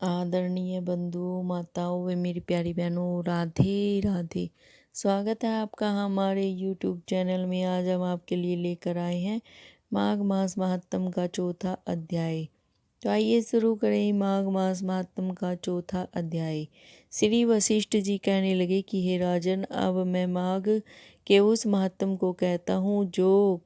आदरणीय बंधुओं, माताओं व मेरी प्यारी बहनों, राधे राधे। स्वागत है आपका हमारे यूट्यूब चैनल में। आज हम आपके लिए लेकर आए हैं माघ मास महात्म का चौथा अध्याय। तो आइए शुरू करें माघ मास महात्म का चौथा अध्याय। श्री वशिष्ठ जी कहने लगे कि हे राजन, अब मैं माघ के उस महात्म को कहता हूँ जो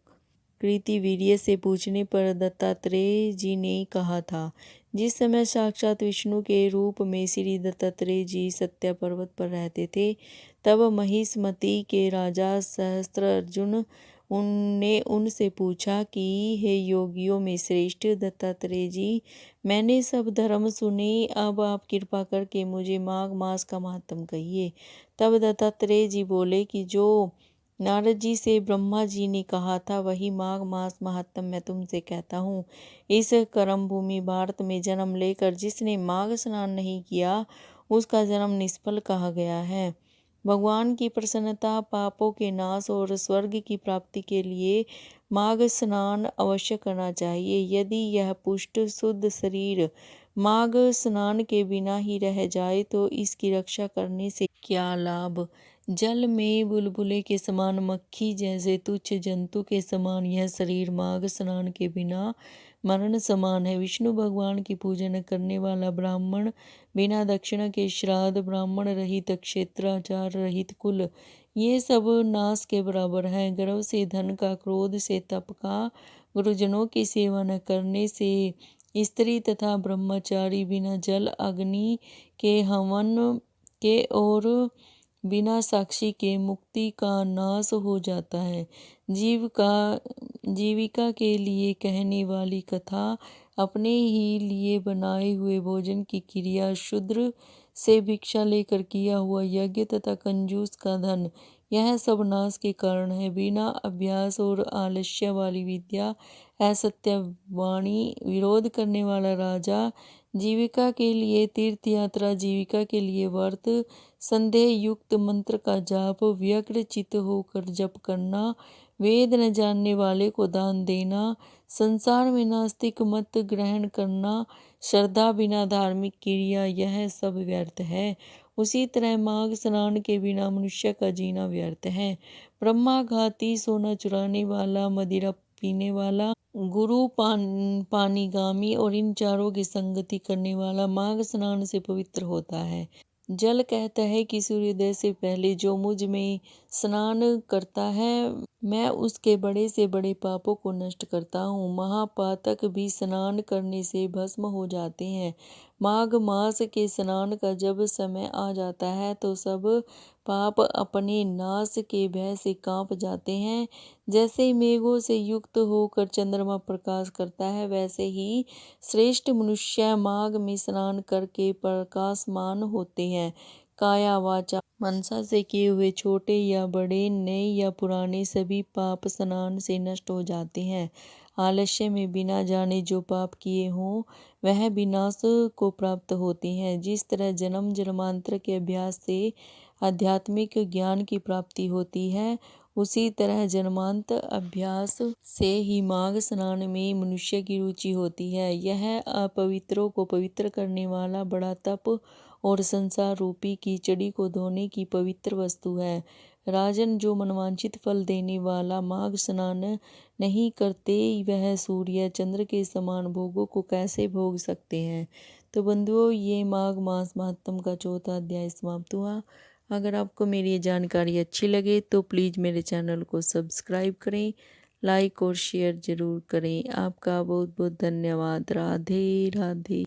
कृतिवीर्य से पूछने पर दत्तात्रेय जी ने कहा था। जिस समय साक्षात विष्णु के रूप में श्री दत्तात्रेय जी सत्या पर्वत पर रहते थे, तब महिष्मति के राजा सहस्त्रार्जुन उनने उनसे पूछा कि हे योगियों में श्रेष्ठ दत्तात्रेय जी, मैंने सब धर्म सुने, अब आप कृपा करके मुझे माघ मास का महात्म कहिए। तब दत्तात्रेय जी बोले कि जो नारद जी से ब्रह्मा जी ने कहा था वही माघ मास महात्म मैं तुमसे कहता हूँ। इस कर्म भूमि भारत में जन्म लेकर जिसने माघ स्नान नहीं किया, उसका जन्म निष्फल कहा गया है। भगवान की प्रसन्नता, पापों के नाश और स्वर्ग की प्राप्ति के लिए माघ स्नान अवश्य करना चाहिए। यदि यह पुष्ट शुद्ध शरीर माघ स्नान के बिना ही रह जाए तो इसकी रक्षा करने से क्या लाभ। जल में बुलबुले के समान, मक्खी जैसे तुच्छ जंतु के समान यह शरीर माघ स्नान के बिना मरण समान है। विष्णु भगवान की पूजन करने वाला ब्राह्मण, बिना दक्षिणा के श्राद्ध, ब्राह्मण रहित क्षेत्र, आचार रहित कुल, ये सब नाश के बराबर हैं। गर्व से धन का, क्रोध से तप का, गुरुजनों की सेवा न करने से स्त्री तथा ब्रह्मचारी, बिना जल अग्नि के हवन के और बिना साक्षी के मुक्ति का नाश हो जाता है। जीविका के लिए कहने वाली कथा, अपने ही लिए बनाए हुए भोजन की क्रिया, शूद्र से भिक्षा लेकर किया हुआ यज्ञ तथा कंजूस का धन, यह सब नाश के कारण है। बिना अभ्यास और आलस्य वाली विद्या, असत्य वाणी, विरोध करने वाला राजा, जीविका के लिए तीर्थ यात्रा, जीविका के लिए व्रत, संदेह युक्त मंत्र का जाप, व्यग्र चित्त होकर जप करना, वेद न जानने वाले को दान देना, संसार में नास्तिक मत ग्रहण करना, श्रद्धा बिना धार्मिक क्रिया, यह सब व्यर्थ है। उसी तरह माघ स्नान के बिना मनुष्य का जीना व्यर्थ है। ब्रह्माघाती, सोना चुराने वाला, मदिरा पीने वाला, गुरु पानीगामी और इन चारों की संगति करने वाला माघ स्नान से पवित्र होता है। जल कहता है कि सूर्योदय से पहले जो मुझ में स्नान करता है, मैं उसके बड़े से बड़े पापों को नष्ट करता हूँ। महापातक भी स्नान करने से भस्म हो जाते हैं। माघ मास के स्नान का जब समय आ जाता है तो सब पाप अपने नाश के भय से कांप जाते हैं। जैसे मेघों से युक्त होकर चंद्रमा प्रकाश करता है, वैसे ही श्रेष्ठ मनुष्य माघ में स्नान करके प्रकाशमान होते हैं। काया वाचा मनसा से किए हुए छोटे या बड़े, नए या पुराने सभी पाप स्नान से नष्ट हो जाते हैं। आलस्य में बिना जाने जो पाप किए हों वह विनाश को प्राप्त होते हैं। जिस तरह जन्म जन्मांतर के अभ्यास से आध्यात्मिक ज्ञान की प्राप्ति होती है, उसी तरह जन्मांतर अभ्यास से ही माघ स्नान में मनुष्य की रुचि होती है। यह अपवित्रों को पवित्र करने वाला बड़ा तप और संसार रूपी कीचड़ी को धोने की पवित्र वस्तु है। राजन, जो मनवांछित फल देने वाला माघ स्नान नहीं करते, वह सूर्य चंद्र के समान भोगों को कैसे भोग सकते हैं। तो बंधुओं, ये माघ मास महात्म का चौथा अध्याय समाप्त हुआ। अगर आपको मेरी ये जानकारी अच्छी लगे तो प्लीज़ मेरे चैनल को सब्सक्राइब करें, लाइक और शेयर ज़रूर करें। आपका बहुत बहुत धन्यवाद। राधे राधे।